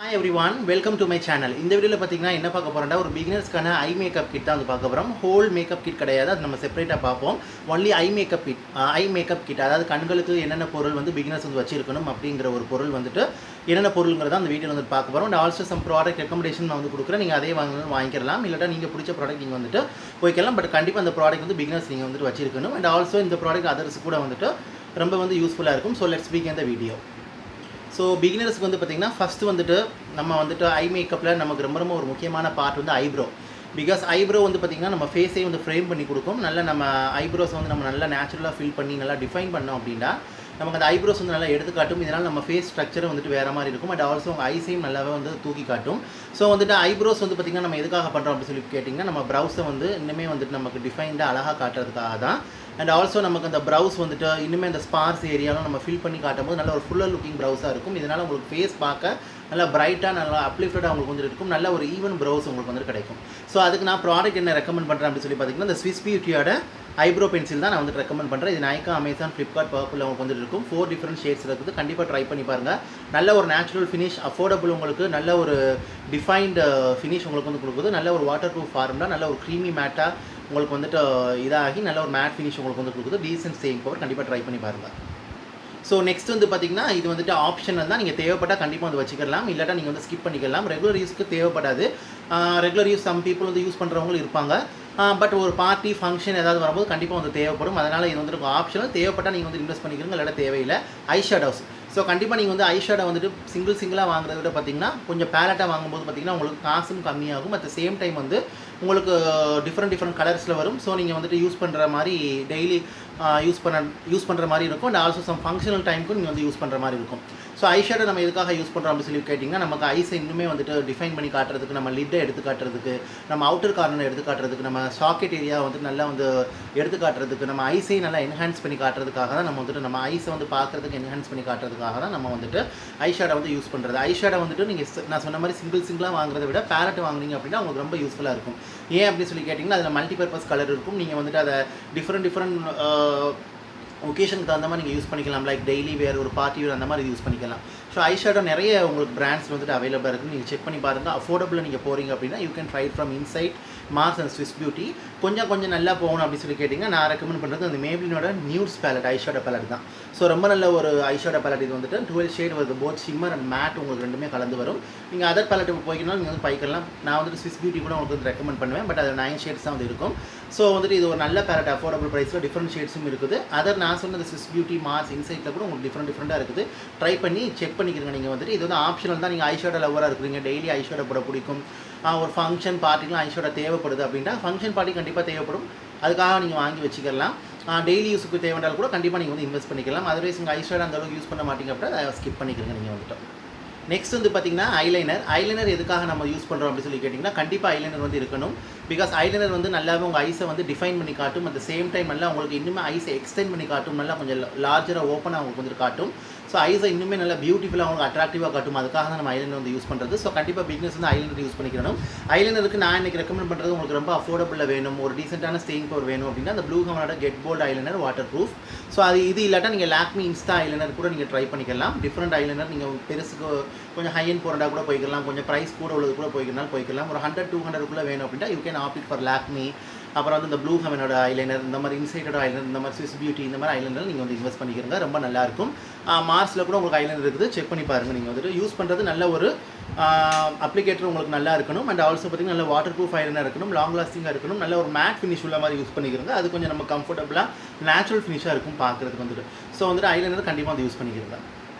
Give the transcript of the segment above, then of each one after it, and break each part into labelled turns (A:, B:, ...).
A: Hi everyone, welcome to my channel. இந்த வீடியோல பாத்தீங்கன்னா என்ன பார்க்க போறோம்னா ஒரு பிகினர்ஸ்க்கான ஐ மேக்கப் கிட் தான் வந்து பார்க்க போறோம். ஹோல் மேக்கப் கிட் கிடையாது. அது நம்ம செப்பரேட்டா பார்ப்போம். ஒன்லி ஐ மேக்கப் கிட் அதாவது கண்களுக்கு என்னென்ன பொருள் வந்து பிகினர்ஸ் வந்து வச்சிருக்கணும் அப்படிங்கிற ஒரு பொருள் வந்துட்டு என்னென்ன பொருள்ங்கறத அந்த வீடியோல வந்து பார்க்க போறோம். And also some product recommendation நான் வந்து கொடுக்குறேன். நீங்க அதே வாங்கிக்கலாம். இல்லட்டா நீங்க பிடிச்ச ப்ராடக்ட் நீங்க வந்துட்டு போய்க்கலாம். பட் கண்டிப்பா அந்த ப்ராடக்ட் வந்து பிகினர்ஸ் நீங்க வந்துட்டு வச்சிருக்கணும். And also இந்த ப்ராடக்ட் அதர்ஸ் கூட வந்துட்டு ரொம்ப வந்து யூஸ்ஃபுல்லா இருக்கும். So let's begin the video. So பிகினர்ஸ்க்கு வந்து பார்த்திங்கன்னா ஃபஸ்ட்டு வந்துட்டு நம்ம வந்துட்டு ஐ மேக்கப்பில் நமக்கு ரொம்ப ரொம்ப ஒரு முக்கியமான பார்ட் வந்து ஐப்ரோ. பிகாஸ் ஐப்ரோ வந்து பார்த்திங்கன்னா நம்ம ஃபேஸே வந்து ஃப்ரேம் பண்ணி கொடுக்கும். நல்லா நம்ம ஐப்ரோஸ் வந்து நம்ம நல்லா நேச்சுரலாக ஃபில் பண்ணி நல்லா டிஃபைன் பண்ணோம் அப்படின்னா நமக்கு அந்த ஐப்ரோஸ் வந்து நல்லா எடுத்துக்காட்டும். இதனால் நம்ம ஃபேஸ் ஸ்ட்ரக்சரும் வந்துட்டு வேறு மாதிரி இருக்கும். பட் ஆல்சோ உங்கள் ஐஸையும் நல்லாவே வந்து தூக்கி காட்டும். ஸோ வந்துட்டு ஐப்ரோஸ் வந்து பார்த்திங்கன்னா நம்ம எதுக்காக பண்ணுறோம் அப்படின்னு சொல்லி கேட்டிங்கன்னா நம்ம ப்ரௌஸை வந்து இன்னுமே வந்துட்டு நமக்கு டிஃபைன்டாக அழகாக காட்டுறதுக்காக தான். அண்ட் ஆல்சோ நமக்கு அந்த ப்ரௌஸ் வந்துட்டு இன்னுமே அந்த ஸ்பார்ஸ் ஏரியாவும் நம்ம ஃபில் பண்ணி காட்டும் போது நல்ல ஒரு ஃபுல்லர் லுக்கிங் ப்ரௌஸாக இருக்கும். இதனால் உங்களுக்கு ஃபேஸ் பார்க்க நல்லா பிரைட்டாக நல்லா அப்லிஃப்டடாக உங்களுக்கு வந்து இருக்கும். நல்ல ஒரு ஈவன் ப்ரௌஸ் உங்களுக்கு வந்து கிடைக்கும். ஸோ அதுக்கு நான் ப்ராடக்ட் என்ன ரெக்கமெண்ட் பண்ணுறேன் அப்படின்னு சொல்லி பார்த்தீங்கன்னா இந்த ஸ்விஸ் பியூட்டியோட ஐப்ரோ பென்சில் தான் நான் வந்து ரெக்கமெண்ட் பண்ணுறேன். இது Nykaa, Amazon, Flipkart, பர்பிள் உங்களுக்கு வந்துட்டு இருக்கும். 4 டிஃப்ரெண்ட் ஷேட்ஸ் இருக்குது. கண்டிப்பாக ட்ரை பண்ணி பாருங்கள். நல்ல ஒரு நேச்சுரல் ஃபினிஷ், அஃபோர்டபுள், உங்களுக்கு நல்ல ஒரு டிஃபைன்டு ஃபினிஷ் உங்களுக்கு வந்து கொடுக்குது. நல்ல ஒரு வாட்டர் ப்ரூஃப் ஃபார்முலா, நல்ல ஒரு க்ரீமி மேட்டாக உங்களுக்கு வந்துட்டு இதாகி நல்ல ஒரு மேட் ஃபினிஷ் உங்களுக்கு வந்து கொடுக்குது. Decent staying power. கண்டிப்பாக ட்ரை பண்ணி பாருங்கள். ஸோ நெக்ஸ்ட் வந்து பார்த்திங்கன்னா இது வந்துட்டு ஆப்ஷனல் தான். நீங்கள் தேவைப்பட்டால் கண்டிப்பாக வந்து வச்சுக்கலாம். இல்லாட்டா நீங்கள் வந்து ஸ்கிப் பண்ணிக்கலாம். ரெகுலர் யூஸ்க்கு தேவைப்படாது. ரெகுலர் யூஸ் சம் பீப்புள் வந்து யூஸ் பண்ணுறவங்களும் இருப்பாங்க. பட் ஒரு பார்ட்டி ஃபங்க்ஷன் ஏதாவது வரும்போது கண்டிப்பாக வந்து தேவைப்படும். அதனால் இது வந்துட்டு ஆப்ஷனல். தேவைப்பட்டால் நீங்கள் வந்து இன்வெஸ்ட் பண்ணிக்கிறீங்க, இல்லாட்டா தேவையில்லை. ஐ ஷேடோஸ். ஸோ கண்டிப்பாக நீங்கள் வந்து ஐ ஷேடோ வந்துட்டு சிங்கிளாக வாங்குறத விட பார்த்திங்கன்னா கொஞ்சம் பேலட்டாக வாங்கும்போது பார்த்திங்கன்னா உங்களுக்கு காசும் கம்மியாகும். அட் த சேம் டைம் வந்து உங்களுக்கு டிஃப்ரெண்ட் கலர்ஸில் வரும். ஸோ நீங்கள் வந்துட்டு யூஸ் பண்ணுற மாதிரி டெய்லி யூஸ் பண்ணுற மாதிரி இருக்கும். அண்ட் ஆல்சோ சம் ஃபங்க்ஷனல் டைமுக்கும் நீங்கள் வந்து யூஸ் பண்ணுற மாதிரி இருக்கும். ஸோ ஐ ஷேடோ நம்ம எதுக்காக யூஸ் பண்ணுறோம் அப்படின்னு சொல்லி கேட்டிங்கன்னா நமக்கு ஐஸை இன்னுமே வந்துட்டு டிஃபைன் பண்ணி காட்டுறதுக்கு, நம்ம லிட்டை எடுத்து காட்டுறதுக்கு, நம்ம அவுட்டர் கார்னர் எடுத்து காட்டுறதுக்கு, நம்ம சாக்கெட் ஏரியா வந்து நல்லா வந்து எடுத்து காட்டுறதுக்கு, நம்ம ஐஸை நல்லா என்ஹான்ஸ் பண்ணி காட்டுறதுக்காக தான் நம்ம வந்துட்டு நம்ம ஐஸை வந்து பார்க்குறதுக்கு என்ஹான்ஸ் பண்ணி காட்டுறதுக்காக தான் நம்ம வந்துட்டு ஐ ஷேடோ வந்து யூஸ் பண்ணுறது. ஐ ஷேடோ வந்துட்டு நீங்கள் நான் சொன்ன மாதிரி சிங்கிளாக வாங்குறத விட பேலட் வாங்குனீங்க அப்படின்னா உங்களுக்கு ரொம்ப யூஸ்ஃபுல்லாக இருக்கும். ஏன் அப்படின்னு சொல்லி கேட்டிங்கன்னா அதில் மல்டிபர்பஸ் கலர் இருக்கும். நீங்கள் வந்துட்டு அதை டிஃப்ரெண்ட் ஒகேஷனுக்கு தகுந்த மாதிரி நீங்கள் யூஸ் பண்ணிக்கலாம். லைக் டெய்லி வேறு ஒரு பார்ட்டி வேறு அந்த மாதிரி யூஸ் பண்ணிக்கலாம். ஸோ ஐ ஷேடோ நிறைய உங்களுக்கு பிராண்ட்ஸ் வந்துட்டு அவைலபிளாக இருக்குது. நீங்கள் செக் பண்ணி பாருங்கள். அஃபோர்டபுளாக நீங்கள் போகிறீங்க அப்படின்னா you can try from Insight Mars and Swiss Beauty. கொஞ்சம் நல்லா போகணும் அப்படின்னு சொல்லி கேட்டிங்கன்னா நான் ரெக்கமெண்ட் பண்ணுறது அந்த மேப்ளினோட nudes palette eye shadow palette தான். ஸோ ரொம்ப நல்ல ஒரு ஐ ஷேடோ பேலட். இது வந்துட்டு 12 ஷேட் வருது. போத் ஷிம்மர் அண்ட் மேட் உங்களுக்கு ரெண்டுமே கலந்து வரும். நீங்கள் அதர் பேலட்டுக்கு போய்க்கணும் நீங்கள் வந்து பைக்கலாம். நான் வந்துட்டு ஸ்விஸ் பியூட்டி கூட உங்களுக்கு வந்து ரெக்கமெண்ட் பண்ணுவேன். பட் அது 9 ஷேட்ஸ் தான் வந்து இருக்கும். ஸோ வந்துட்டு இது ஒரு நல்ல பேலட். அஃபோர்டபுள் ப்ரைஸில் டிஃப்ரெண்ட் ஷேட்ஸும் இருக்குது. அதர் நான் சொன்னது ஸ்விஸ் பியூட்டி, மார்ஸ், இன்சைட்டில் கூட உங்களுக்கு டிஃப்ரெண்ட்டாக இருக்குது. ட்ரை பண்ணி செக் பண்ணிக்கிறீங்க. நீங்கள் வந்துட்டு இது வந்து ஆப்ஷனல் தான். நீங்கள் ஐ ஷேடோ லவராக இருக்கிறீங்க, டெய்லி ஐ ஷேடோ போட பிடிக்கும், ஒரு ஃபங்க்ஷன் பார்ட்டிக்கெலாம் ஐ ஷேடோ தேவைப்படுது அப்படின்னா ஃபங்க்ஷன் பார்ட்டி கண்டிப்பாக தேவைப்படும். அதுக்காக நீங்கள் வாங்கி வச்சுக்கலாம். டெய்லி யூஸுக்கு தேவைன்றால் கூட கண்டிப்பாக நீங்கள் வந்து இன்வெஸ்ட் பண்ணிக்கலாம். அதர்வைஸ் உங்கள் ஐ ஷேடோ அந்தளவுக்கு யூஸ் பண்ண மாட்டீங்க அப்படின்னா அதை ஸ்கிப் பண்ணிக்கிறீங்க நீங்கள் வந்துட்டு. நெக்ஸ்ட் வந்து பார்த்திங்கன்னா ஐலைனர் எதுக்காக நம்ம யூஸ் பண்ணுறோம் அப்படின்னு சொல்லி கேட்டிங்கன்னா கண்டிப்பாக ஐலைனர் வந்து இருக்கணும். பிகாஸ் ஐலைனர் வந்து நல்லாவே உங்கள் ஐஸை வந்து டிஃபைன் பண்ணி காட்டும். அட் த சேம் டைம் நல்லா உங்களுக்கு இன்னுமே ஐஸை எக்ஸ்டெண்ட் பண்ணி காட்டும். நல்லா கொஞ்சம் லார்ஜராக ஓப்பனாக உங்களுக்கு வந்து காட்டும். ஸோ ஐஸை இன்னுமே நல்லா பியூட்டிஃபுல்லாக உங்களுக்கு அட்ராக்டிவாக காட்டும். அதுக்காக தான் நம்ம ஐலைனர் வந்து யூஸ் பண்ணுறது. ஸோ கண்டிப்பாக பிகினர்ஸ் வந்து ஐலைனர் யூஸ் பண்ணிக்கணும். ஐலைனருக்கு நான் இன்றைக்கி ரெக்கமெண்ட் பண்ணுறது உங்களுக்கு ரொம்ப அஃபோர்டபுளில் வேணும், ஒரு டீசென்ட்டான ஸ்டேயிங் பவர் வேணும் அப்படின்னா அந்த ப்ளூ ஹெவனோட get bold eyeliner waterproof. So இது இல்லாட்டா நீங்கள் லாக்மி இன்ஸ்டா ஐலைனர் கூட நீங்கள் ட்ரை பண்ணிக்கலாம். டிஃப்ரெண்ட் ஐலைனர் நீங்கள் பெருசுக்கு கொஞ்சம் ஹை அண்ட் போகிறதா கூட போய்க்கலாம், கொஞ்சம் ப்ரைஸ் கூட உள்ளது கூட போய்க்கலாம். ஒரு 100-200 வேணும் அப்படின்னா you can opt for Lakme. அப்புறம் வந்து இந்த ப்ளூ ஹெவனோட ஐலைனர், இந்த மாதிரி இன்சைட்டோட ஐலைனர், இந்த மாதிரி ஸ்விஸ் பியூட்டி, இந்த மாதிரி ஐலைனர் நீங்கள் வந்து இன்வெஸ்ட் பண்ணிக்கிறங்க. ரொம்ப நல்லாயிருக்கும். மார்ஸில் கூட உங்களுக்கு ஐலைனர் இருக்குது. செக் பண்ணி பாருங்கள். நீங்கள் வந்துட்டு யூஸ் பண்ணுறது நல்ல ஒரு அப்ளிகேட்டர் உங்களுக்கு நல்லா இருக்கணும். அண்ட் ஆல்சோ பார்த்திங்கன்னா நல்ல வாட்டர் ப்ரூஃப் ஐலைனர் இருக்கணும், லாங் லாஸ்டிங்காக இருக்கணும், நல்ல ஒரு மேட் ஃபினிஷ் உள்ள மாதிரி யூஸ் பண்ணிக்கிறங்க. அது கொஞ்சம் நம்ம கம்ஃபர்டபுளாக நேச்சுரல் ஃபினிஷாக இருக்கும் பார்க்குறதுக்கு வந்துட்டு. ஸோ வந்துட்டு ஐலைனர் கண்டிப்பாக வந்து யூஸ் பண்ணிக்கிறங்க.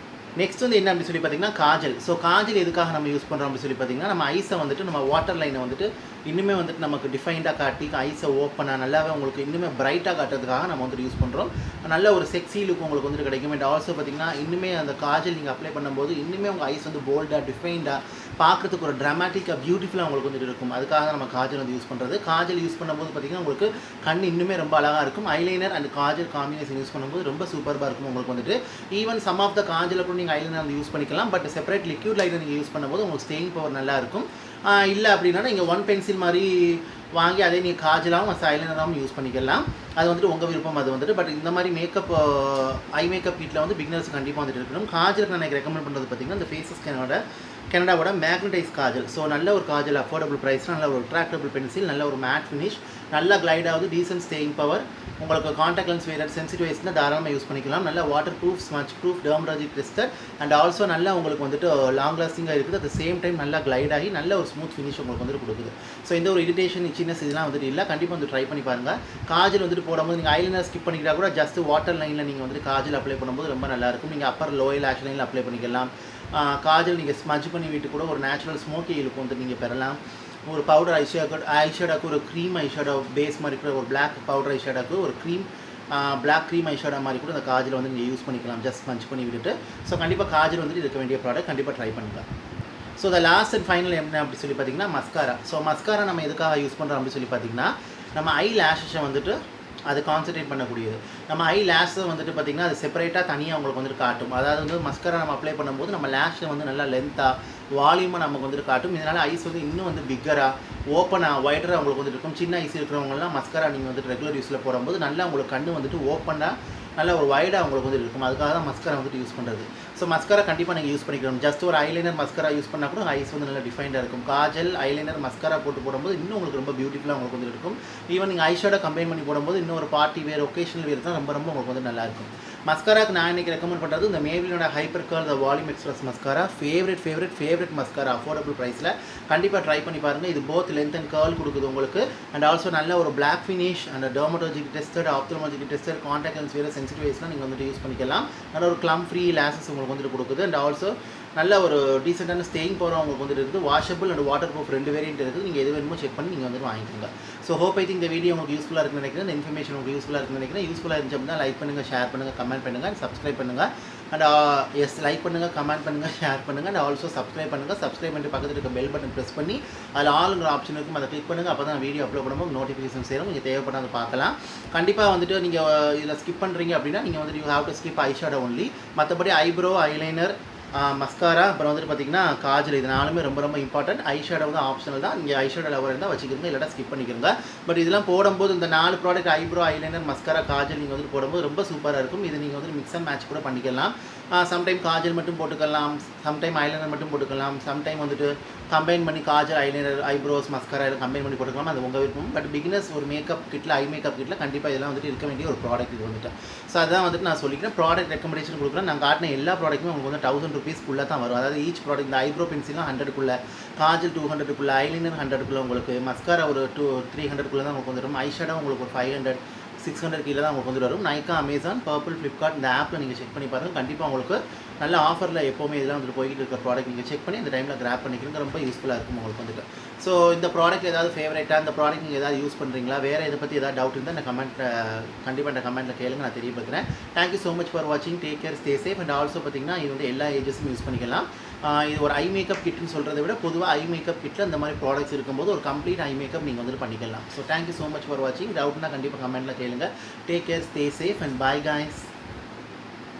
A: நெக்ஸ்ட் வந்து என்ன அப்படின்னு சொல்லி பார்த்தீங்கன்னா காஜல். ஸோ காஜல் எதுக்காக நம்ம யூஸ் பண்ணுறோம் அப்படின்னு சொல்லி பார்த்தீங்கன்னா நம்ம ஐஸை வந்துட்டு நம்ம வாட்டர் லைனை வந்துட்டு இன்னுமே வந்துட்டு நமக்கு டிஃபைன்டாக காட்டி ஐஸை ஓப்பனாக நல்லாவே உங்களுக்கு இன்னுமே பிரைட்டாக காட்டுறதுக்காக நம்ம வந்துட்டு யூஸ் பண்ணுறோம். நல்ல ஒரு செக்ஸி லுக் உங்களுக்கு வந்துட்டு கிடைக்கும். அண்ட் ஆல்சோ பார்த்திங்கன்னா இன்னுமே அந்த காஜல் நீங்கள் அப்ளை பண்ணும்போது இன்னுமே உங்கள் ஐஸ் வந்து போல்டாக டிஃபைன்டாக பார்க்குறதுக்கு ஒரு ட்ராமேட்டிக்காக பியூட்டிஃபுல்லாக உங்களுக்கு வந்துட்டு இருக்கும். அதுக்காக நம்ம காஜல் வந்து யூஸ் பண்ணுறது. காஜல் யூஸ் பண்ணும்போது பார்த்திங்கன்னா உங்களுக்கு கண் இன்னுமே ரொம்ப அழகாக இருக்கும். Eyeliner and Kajal combination use பண்ணும்போது ரொம்ப சூப்பராக இருக்கும் உங்களுக்கு வந்துட்டு. ஈவன் சம் ஆஃப் த காஜலை கூட நீங்கள் ஐலைனர் வந்து யூஸ் பண்ணிக்கலாம். பட் செப்பரேட் லிக்யூட் லைனர் நீங்கள் யூஸ் பண்ணும்போது உங்களுக்கு ஸ்டேயிங் பவர் நல்லா இருக்கும். இல்லை அப்படின்னா நீங்கள் 1 பென்சில் மாதிரி வாங்கி அதே நீங்கள் காஜலாகவும் ஐலைனராகவும் யூஸ் பண்ணிக்கலாம். அது வந்துட்டு உங்கள் விருப்பம். அது வந்துட்டு பட் இந்த மாதிரி ஐ மேக்கப் கிட்டில் வந்து பிகினர்ஸ் கண்டிப்பாக வந்துட்டு இருக்கணும். காஜலுக்கு நான் ரெக்கமெண்ட் பண்ணுறது பார்த்திங்கன்னா இந்த ஃபேஸஸ் கனடாவோட மேக்னடைஸ் காஜல். ஸோ நல்ல ஒரு காஜல், அஃபோர்டபுள் ப்ரைஸ், நல்ல ஒரு ரிட்ராக்டபிள் பென்சில், நல்ல ஒரு மேட் ஃபினிஷ், நல்லா கிளைட் ஆகுது, டீசன்ட் ஸ்டேயிங் பவர். உங்களுக்கு காண்டாக்ட் லென்ஸ் வேரியர் சென்சிட்டிவ் ஐஸ்னால் தாராளமாக யூஸ் பண்ணிக்கலாம். நல்ல water proof, smudge proof, dermatology tested and also நல்லா உங்களுக்கு வந்துட்டு லாங் லாஸ்டிங்காக இருக்குது. அட் த சேம் டைம் நல்லா கிளைட் ஆகி நல்ல ஒரு ஸ்மூத் ஃபினிஷ் உங்களுக்கு வந்துட்டு கொடுக்குது. ஸோ இந்த ஒரு இரிட்டேஷன், இச்சினஸ் இதெல்லாம் வந்துட்டு இல்லை. கண்டிப்பாக வந்து ட்ரை பண்ணி பாருங்கள். காஜல் வந்துட்டு போடும்போது நீங்கள் ஐலைனர் ஸ்கிப் பண்ணிக்கிட்டா கூட ஜஸ்ட் வாட்டர் லைனில் நீங்கள் வந்துட்டு காஜல் அப்ளை பண்ணும்போது ரொம்ப நல்லாயிருக்கும். நீங்கள் அப்பர் லோயர் லேஷ் லைனில் அப்ளை பண்ணிக்கலாம். காஜல் நீங்கள் ஸ்மஜ் பண்ணி விட்டு கூட ஒரு நேச்சுரல் ஸ்மோக்கி லுக் வந்து நீங்கள் பெறலாம். ஒரு பவுடர் ஐஷேடாக்கு ஒரு க்ரீம் ஐஷேடோ பேஸ் மாதிரி கூட ஒரு பிளாக் பவுடர் ஐஷேடாக்கு ஒரு க்ரீம் பிளாக் க்ரீம் ஐஷேடோ மாதிரி கூட அந்த காஜல் வந்து நீங்கள் யூஸ் பண்ணிக்கலாம், ஜஸ்ட் ஸ்மஜ் பண்ணி விட்டுட்டு. ஸோ கண்டிப்பாக காஜல் வந்துட்டு இருக்க வேண்டிய ப்ராடக்ட், கண்டிப்பாக ட்ரை பண்ணுங்கள். So the last and final என்ன அப்படி சொல்லி பார்த்தீங்கன்னா மஸ்காரா. ஸோ மஸ்காரா நம்ம எதுக்காக யூஸ் பண்ணுறோம் அப்படின்னு சொல்லி பார்த்தீங்கன்னா, நம்ம ஐ லேஷஸை வந்துட்டு அது கான்சன்ட்ரேட் பண்ணக்கூடியது. நம்ம ஐ லேஷை வந்துட்டு பார்த்திங்கன்னா அது செப்பரேட்டாக தனியாக உங்களுக்கு வந்துட்டு காட்டும். அதாவது வந்து மஸ்காரா நம்ம அப்ளை பண்ணும்போது நம்ம லேஷை வந்து நல்லா லென்த்தாக வால்யூமாக நமக்கு வந்துட்டு காட்டும். இதனால் ஐஸ் வந்து இன்னும் வந்து பிக்கராக ஓப்பனாக ஒய்டராக உங்களுக்கு வந்துட்டு இருக்கும். சின்ன ஐஸ் இருக்கிறவங்கலாம் மஸ்காரா நீங்கள் வந்துட்டு ரெகுலர் யூஸில் போடும்போது நல்லா உங்களுக்கு கண்ணு வந்துட்டு ஓப்பனாக நல்ல ஒரு வைடாக உங்களுக்கு வந்து இருக்கும். அதுக்காக தான் மஸ்காரா வந்துட்டு யூஸ் பண்ணுறது. ஸோ மஸ்காரா கண்டிப்பாக நீங்கள் யூஸ் பண்ணிக்கணும். ஜஸ்ட் ஒரு ஐலைனர் மஸ்காரா யூஸ் பண்ணால் கூட ஐஸ் வந்து நல்லா டிஃபைண்டாக இருக்கும். காஜல் ஐலைனர் மஸ்காரா போடும்போது இன்னும் உங்களுக்கு ரொம்ப பியூட்டிஃபுல்லாக உங்களுக்கு வந்து இருக்கும். ஈவன் நீங்கள் ஐஷேடோ கம்பைன் பண்ணி போடும்போது இன்னும் ஒரு பார்ட்டி வேர், ஒகேஷனல் வேர் தான் ரொம்ப உங்களுக்கு வந்து நல்லாயிருக்கும். மஸ்காராக்கு நான் இன்றைக்கி ரெக்கமெண்ட் பண்ணுறது இந்த மேபிலினோட hyper curl the volume express mascara. Favourite mascara, affordable ப்ரைஸில் கண்டிப்பாக ட்ரை பண்ணி பாருங்கள். இது போத் லென்த் அண்ட் கர்ல் கொடுக்குது உங்களுக்கு. அண்ட் ஆல்சோ நல்ல ஒரு black finish and dermatologic tested, ophthalmologic tested, contact lens வேறு சென்சிட்டிவ் ஐஸ்லாம் நீங்கள் வந்துட்டு யூஸ் பண்ணிக்கலாம். நல்ல ஒரு க்ளம் ஃப்ரீ லேசஸ் உங்களுக்கு வந்துட்டு கொடுக்குது. அண்ட் ஆல்சோ நல்ல ஒரு டீசெண்டான ஸ்டேயிங் பவர் உங்களுக்கு வந்துட்டு இருக்குது. Washable and water proof 2 variant இருக்குது. நீங்கள் எது வேணுமோ செக் பண்ணி நீங்கள் வந்துட்டு வாங்கிக்கோங்க. ஸோ ஹோப் ஐ திங்க் இந்த வீடியோ உங்களுக்கு யூஸ்ஃபுல்லாக இருக்குன்னு நினைக்கிறேன். இந்த இன்ஃபர்மேஷன் உங்களுக்கு யூஸ்ஃபுல்லாக இருக்குன்னு நினைக்கிறேன். யூஸ்ஃபுல்லாக இருந்துச்சு அப்படின்னா லைக் பண்ணுங்கள், ஷேர் பண்ணுங்கள், கமெண்ட் பண்ணுங்கள் அண்ட் சப்ஸ்கிரைப் பண்ணுங்கள். அண்ட் லைக் பண்ணுங்கள், கமெண்ட் பண்ணுங்கள், ஷேர் பண்ணுங்கள் அண்ட் ஆல்சோ சப்ஸ்கிரைப் பண்ணுங்கள். சப்ஸ்கிரைப் பண்ணிட்டு பக்கத்தில் இருக்க பெல் பட்டன் ப்ரெஸ் பண்ணி அதில் ஆளுங்கிற ஆப்ஷன் இருக்கும், அதை கிளிக் பண்ணுங்கள். அப்போ தான் வீடியோ அப்லோட் பண்ணும்போது நோட்டிஃபிகேஷன் சேரும். நீங்கள் தேவைப்பட்ட அதை பார்க்கலாம். கண்டிப்பாக வந்துட்டு நீங்கள் இதில் ஸ்கிப் பண்ணுறீங்க அப்படின்னா நீங்கள் வந்துட்டு you have to skip eyeshadow only. மற்றபடி ஐப்ரோ, ஐலைனர், மஸ்காரா, அப்புறம் வந்துட்டு பார்த்தீங்கன்னா காஜல், இது நாலுமே ரொம்ப இம்பார்ட்டன்ட். ஐஷேடோ வந்து ஆப்ஷனல் தான். நீங்கள் ஐஷேடோ லவர் இருந்தால் வச்சுக்கிறீங்க, இல்லாட்டா ஸ்கிப் பண்ணிக்கிறங்க. பட் இதெல்லாம் போடும்போது இந்த 4 product eyebrow, eyeliner, mascara, Kajal நீங்கள் வந்துட்டு போடும்போது ரொம்ப சூப்பராக இருக்கும். இது நீங்கள் வந்துட்டு மிக்ஸ் அண்ட் மேட்ச் கூட பண்ணிக்கலாம். சம்டைம் காஜல் மட்டும் போட்டுக்கலாம், சம்டைம் ஐலைனர் மட்டும் போட்டுக்கலாம், சம்டைம் வந்துட்டு கம்பைன் பண்ணி காஜல், ஐலைனர், ஐப்ரோஸ், மஸ்காரா எல்லாம் கம்பைன் பண்ணி போட்டுக்கலாம். அது உங்கள் விருப்பம். பட் பிகினர்ஸ் ஒரு மேக்கப் கிட்டில், ஐ மேக்கப் கிட்டில் கண்டிப்பாக இதெல்லாம் வந்துட்டு இருக்க வேண்டிய ஒரு ப்ராடக்ட் இது வந்துட்டு. ஸோ அதான் வந்துட்டு நான் சொல்லிக்கிறேன். ப்ராடக்ட் ரெக்கமெண்டேஷன் கொடுக்குறேன். நான் காட்டின எல்லா ப்ராடக்ட்டுமே உங்களுக்கு வந்து 1000 rupees தான் வரும். அதாவது ஈச் ப்ராடக்ட், இந்த ஐப்ரோ பென்சிலாம் 100 காஜல் 200 ஐலைனர் 100 உங்களுக்கு, மஸ்காரா ஒரு 300 தான் உங்களுக்கு வந்துடும். ஐஷேடோ உங்களுக்கு ஒரு 500 600 கீழே தான் உங்களுக்கு வந்து வரும். நைக்கா, அமேசான், பர்பிள், ஃப்ளிப்கார்ட் இந்த ஆப்பில் நீங்கள் செக் பண்ணி பாருங்கள். கண்டிப்பாக உங்களுக்கு நல்ல ஆஃபரில் எப்போவுமே இதெல்லாம் வந்துட்டு போய்கிட்டு இருக்க ப்ராடக்ட் நீங்கள் செக் பண்ணி இந்த டைமில் கிராப் பண்ணிக்கிறீங்க, ரொம்ப யூஸ்ஃபுல்லாக இருக்கும் உங்களுக்கு வந்துட்டு. ஸோ இந்த ப்ராடக்ட் ஏதாவது ஃபேவரட்டாக, இந்த ப்ராடக்ட் நீங்கள் ஏதாவது யூஸ் பண்ணுறீங்களா, வேறு இதை பற்றி ஏதாவது டவுட் இருந்தால் கண்டிப்பாக இந்த கமெண்ட்டில் கேளுங்க, நான் தெரியப்படுத்துகிறேன். தேங்க்யூ ஸோ மச் ஃபார் வாட்சிங். Take care, stay safe. And also பார்த்தீங்கன்னா இது வந்து எல்லா ஏஜஸும் யூஸ் பண்ணிக்கலாம். இது ஒரு ஐ மேக்கப் கிட்னு சொல்கிறத விட பொதுவாக ஐ மேக்கப் கிட்டில் இந்த மாதிரி ப்ராடக்ட்ஸ் இருக்கும்போது ஒரு கம்ப்ளீட் ஐ மேக்கப் நீங்கள் வந்துட்டு பண்ணிக்கலாம். So thank you so much for வாட்சிங். டவுட்னா கண்டிப்பாக கமெண்ட்டில் கேளுங்க. Take care, stay safe and bye guys.